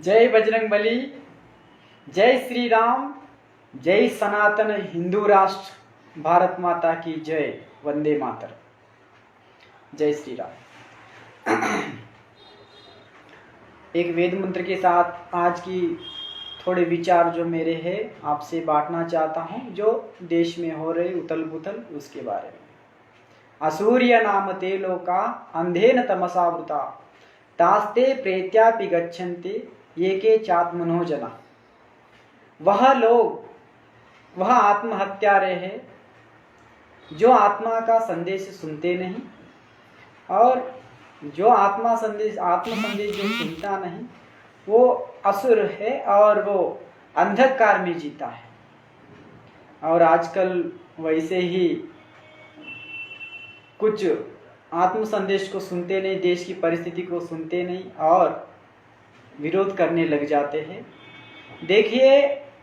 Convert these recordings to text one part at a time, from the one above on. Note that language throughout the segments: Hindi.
जय बजरंगबली, जय श्री राम, जय सनातन हिंदू राष्ट्र, भारत माता की जय, वंदे मातर। जय श्री राम। एक वेद मंत्र के साथ आज की थोड़े विचार जो मेरे हैं आपसे बांटना चाहता हूं, जो देश में हो रहे उथल पुथल उसके बारे में। असूर्य नाम ते लोका अंधेन तमसावृता तास्ते प्रेत्यापि गच्छन्ति ये के चात्मनो जना। वह लोग, वह आत्महत्यारे हैं जो आत्मा का संदेश सुनते नहीं, और जो आत्म संदेश जो सुनता नहीं वो असुर है और वो अंधकार में जीता है। और आजकल वैसे ही कुछ आत्म संदेश को सुनते नहीं, देश की परिस्थिति को सुनते नहीं और विरोध करने लग जाते हैं। देखिए,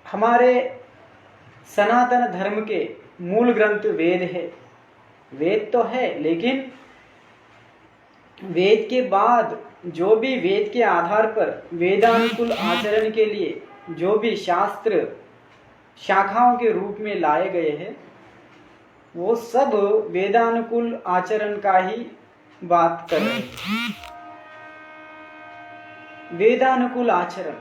हमारे सनातन धर्म के मूल ग्रंथ वेद है। वेद तो है, लेकिन वेद के बाद जो भी वेद के आधार पर वेदानुकूल आचरण के लिए जो भी शास्त्र शाखाओं के रूप में लाए गए हैं, वो सब वेदानुकूल आचरण का ही बात कर रहे हैं। वेदानुकूल आचरण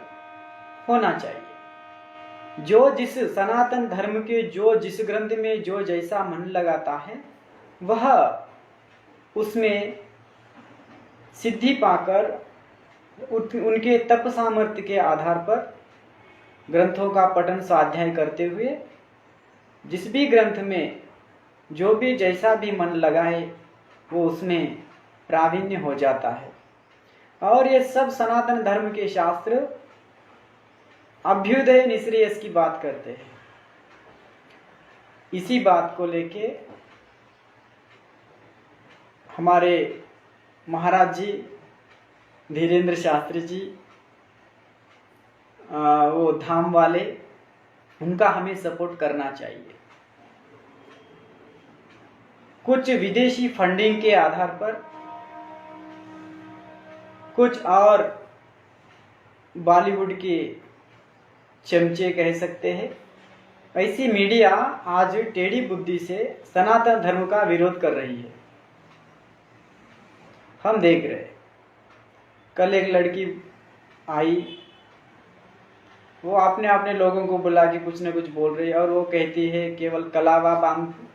होना चाहिए। जो जिस सनातन धर्म के जो जिस ग्रंथ में जो जैसा मन लगाता है, वह उसमें सिद्धि पाकर उनके तप सामर्थ्य के आधार पर ग्रंथों का पठन स्वाध्याय करते हुए जिस भी ग्रंथ में जो भी जैसा भी मन लगाए वो उसमें प्रावीण्य हो जाता है। और ये सब सनातन धर्म के शास्त्र अभ्युदय निश्रेयस की बात करते हैं। इसी बात को लेके हमारे महाराज जी धीरेन्द्र शास्त्री जी, वो धाम वाले, उनका हमें सपोर्ट करना चाहिए। कुछ विदेशी फंडिंग के आधार पर, कुछ और बॉलीवुड के चमचे कह सकते हैं, ऐसी मीडिया आज टेढ़ी बुद्धि से सनातन धर्म का विरोध कर रही है। हम देख रहे हैं, कल एक लड़की आई, वो अपने लोगों को बुला के कुछ न कुछ बोल रही है और वो कहती है केवल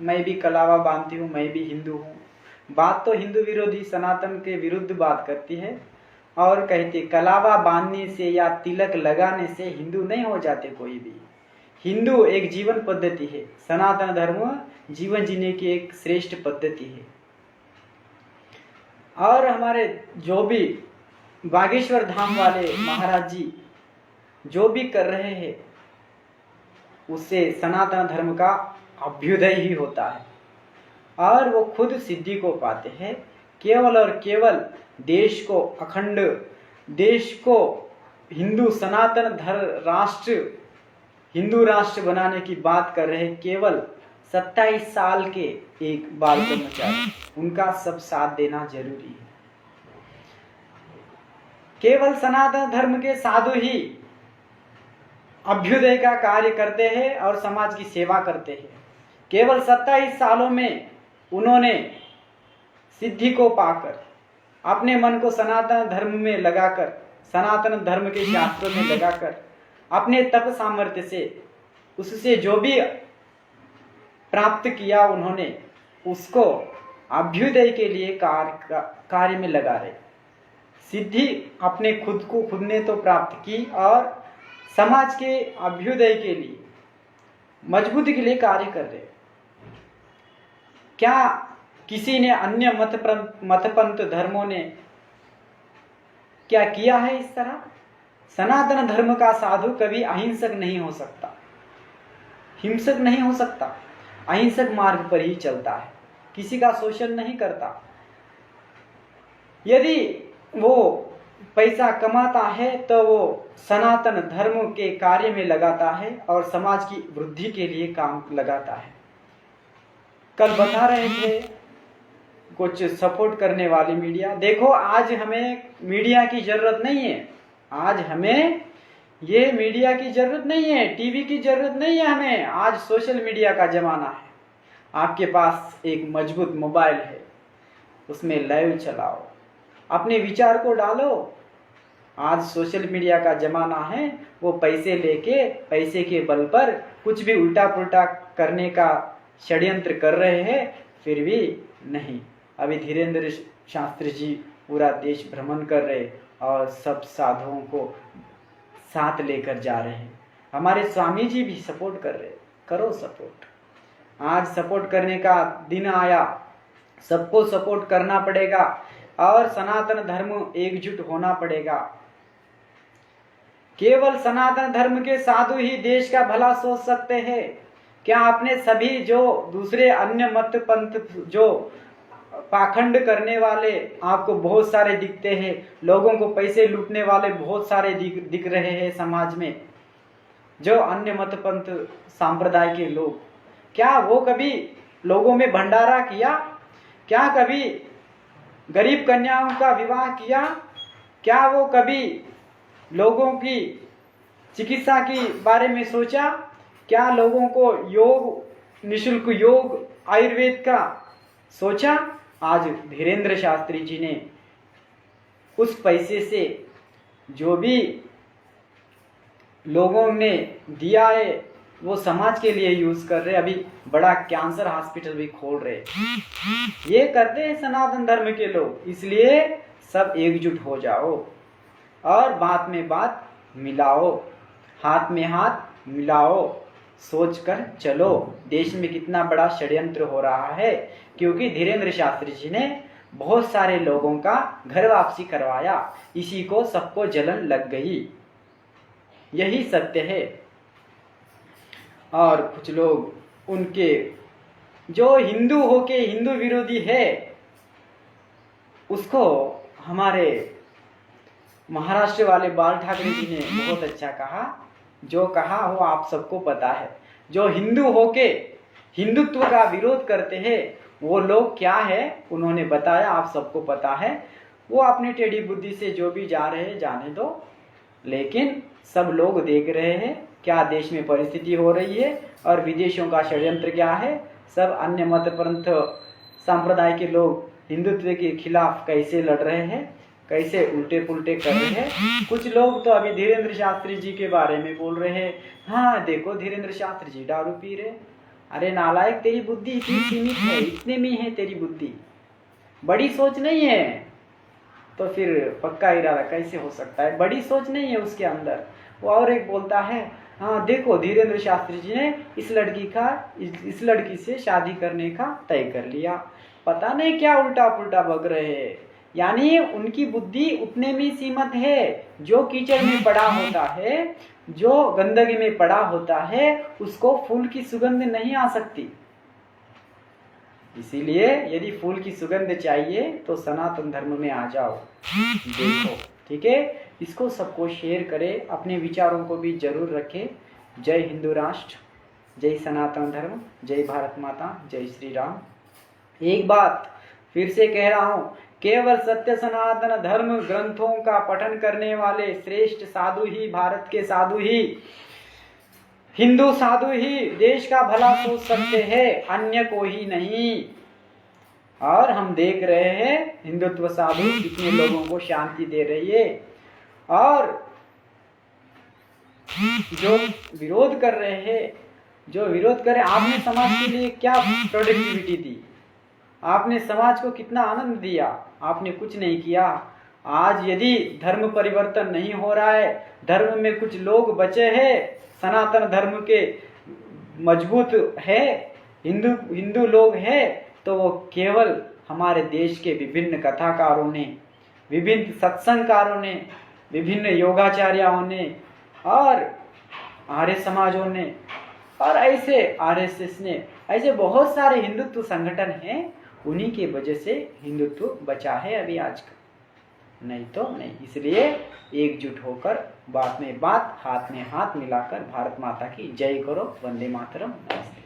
मैं भी कलावा बांधती हूँ, मैं भी हिंदू हूँ। बात तो हिंदू विरोधी सनातन के विरुद्ध बात करती है और कहती कलावा बांधने से या तिलक लगाने से हिंदू नहीं हो जाते कोई भी। हिंदू एक जीवन पद्धति है, सनातन धर्म जीवन जीने की एक श्रेष्ठ पद्धति है। और हमारे जो भी बागेश्वर धाम वाले महाराज जी जो भी कर रहे हैं, उससे सनातन धर्म का अभ्युदय ही होता है और वो खुद सिद्धि को पाते हैं। केवल और केवल देश को अखंड, देश को हिंदू सनातन राष्ट्र, हिंदू राष्ट्र बनाने की बात कर रहे हैं। केवल 27 साल के एक बाल कर्मचारी, उनका सब साथ देना जरूरी है। केवल सनातन धर्म के साधु ही अभ्युदय का कार्य करते हैं और समाज की सेवा करते हैं। केवल 27 सालों में उन्होंने सिद्धि को पाकर अपने मन को सनातन धर्म में लगाकर, सनातन धर्म के शास्त्रों में लगाकर, अपने तप सामर्थ्य से उससे जो भी प्राप्त किया उन्होंने, उसको अभ्युदय के लिए कार्य में लगा रहे। सिद्धि अपने खुद ने तो प्राप्त की और समाज के अभ्युदय के लिए, मजबूती के लिए कार्य कर रहे। क्या किसी ने अन्य मतपंथ धर्मों ने क्या किया है इस तरह? सनातन धर्म का साधु कभी अहिंसक नहीं हो सकता, हिंसक नहीं हो सकता, अहिंसक मार्ग पर ही चलता है, किसी का शोषण नहीं करता। यदि वो पैसा कमाता है तो वो सनातन धर्म के कार्य में लगाता है और समाज की वृद्धि के लिए काम लगाता है। कल बता रहे थे कुछ सपोर्ट करने वाली मीडिया, देखो आज हमें मीडिया की जरूरत नहीं है, आज हमें ये मीडिया की जरूरत नहीं है, टीवी की जरूरत नहीं है हमें। आज सोशल मीडिया का जमाना है। आपके पास एक मजबूत मोबाइल है, उसमें लाइव चलाओ, अपने विचार को डालो। आज सोशल मीडिया का जमाना है, वो पैसे लेके पैसे के बल पर कुछ भी उल्टा पुल्टा करने का षड्यंत्र कर रहे हैं, फिर भी नहीं। अभी धीरेन्द्र शास्त्री जी पूरा देश भ्रमण कर रहे और सब साधुओं को साथ लेकर जा रहे हैं। हमारे स्वामी जी भी सपोर्ट कर रहे। करो सपोर्ट। आज सपोर्ट करने का दिन आया, सबको सपोर्ट करना पड़ेगा और सनातन धर्म एकजुट होना पड़ेगा। केवल सनातन धर्म के साधु ही देश का भला सोच सकते हैं। क्या आपने सभी जो दूसरे अन्य मत पंथ जो पाखंड करने वाले आपको बहुत सारे दिखते हैं, लोगों को पैसे लूटने वाले बहुत सारे दिख रहे हैं समाज में, जो अन्य मत पंथ सांप्रदाय के लोग, क्या वो कभी लोगों में भंडारा किया? क्या कभी गरीब कन्याओं का विवाह किया? क्या वो कभी लोगों की चिकित्सा के बारे में सोचा? क्या लोगों को योग, निशुल्क योग, आयुर्वेद का सोचा? आज धीरेन्द्र शास्त्री जी ने उस पैसे से जो भी लोगों ने दिया है वो समाज के लिए यूज कर रहे। अभी बड़ा कैंसर हॉस्पिटल भी खोल रहे। ये करते हैं सनातन धर्म के लोग। इसलिए सब एकजुट हो जाओ और बात में बात मिलाओ, हाथ में हाथ मिलाओ, सोचकर चलो। देश में कितना बड़ा षड्यंत्र हो रहा है, क्योंकि धीरेन्द्र शास्त्री जी ने बहुत सारे लोगों का घर वापसी करवाया, इसी को सबको जलन लग गई। यही सत्य है। और कुछ लोग उनके जो हिंदू होके हिंदू विरोधी है, उसको हमारे महाराष्ट्र वाले बाल ठाकरे जी ने बहुत अच्छा कहा। जो कहा वो आप सबको पता है। जो हिंदू होके हिंदुत्व का विरोध करते हैं वो लोग क्या है उन्होंने बताया, आप सबको पता है। वो अपनी टेढ़ी बुद्धि से जो भी जा रहे हैं जाने दो, लेकिन सब लोग देख रहे हैं क्या देश में परिस्थिति हो रही है और विदेशों का षड्यंत्र क्या है। सब अन्य मत पंथ संप्रदाय के लोग हिंदुत्व के खिलाफ कैसे लड़ रहे हैं, कैसे उल्टे पुल्टे कर रहे हैं। कुछ लोग तो अभी धीरेन्द्र शास्त्री जी के बारे में बोल रहे हैं, हाँ देखो धीरेन्द्र शास्त्री जी दारू पी रहे। अरे नालायक, तेरी बुद्धि इतनी सीमित है, इतने में है तेरी बुद्धि, बड़ी सोच नहीं है। तो फिर पक्का इरादा कैसे हो सकता है? बड़ी सोच नहीं है उसके अंदर। वो और एक बोलता है, हाँ देखो धीरेन्द्र शास्त्री जी ने इस लड़की से शादी करने का तय कर लिया। पता नहीं क्या उल्टा पुल्टा बक रहे हैं। यानी उनकी बुद्धि उतने में सीमित है। जो कीचड़ में पड़ा होता है, जो गंदगी में पड़ा होता है, उसको फूल की सुगंध नहीं आ सकती। इसीलिए यदि फूल की सुगंध चाहिए तो सनातन धर्म में आ जाओ, देखो। ठीक है, इसको सबको शेयर करें, अपने विचारों को भी जरूर रखें। जय हिंदू राष्ट्र, जय सनातन धर्म, जय भारत माता, जय श्री राम। एक बात फिर से कह रहा हूँ, केवल सत्य सनातन धर्म ग्रंथों का पठन करने वाले श्रेष्ठ साधु ही, भारत के साधु ही, हिंदू साधु ही देश का भला सोच सकते हैं, अन्य को ही नहीं। और हम देख रहे हैं हिंदुत्व साधु कितने लोगों को शांति दे रही है। और जो विरोध कर रहे हैं, जो विरोध कर रहे हैं, आपने समाज के लिए क्या प्रोडक्टिविटी दी? आपने समाज को कितना आनंद दिया? आपने कुछ नहीं किया। आज यदि धर्म परिवर्तन नहीं हो रहा है, धर्म में कुछ लोग बचे हैं, सनातन धर्म के मजबूत है, हिंदू लोग हैं, तो वो केवल हमारे देश के विभिन्न कथाकारों ने, विभिन्न सत्संगकारों ने, विभिन्न योगाचार्यों ने और आर्य समाजों ने और ऐसे आरएसएस ने, ऐसे बहुत सारे हिंदुत्व संगठन हैं, उन्हीं के वजह से हिंदुत्व बचा है अभी आज का, नहीं तो नहीं। इसलिए एकजुट होकर बात में बात, हाथ में हाथ मिलाकर भारत माता की जय करो। वंदे मातरम। नमस्ते।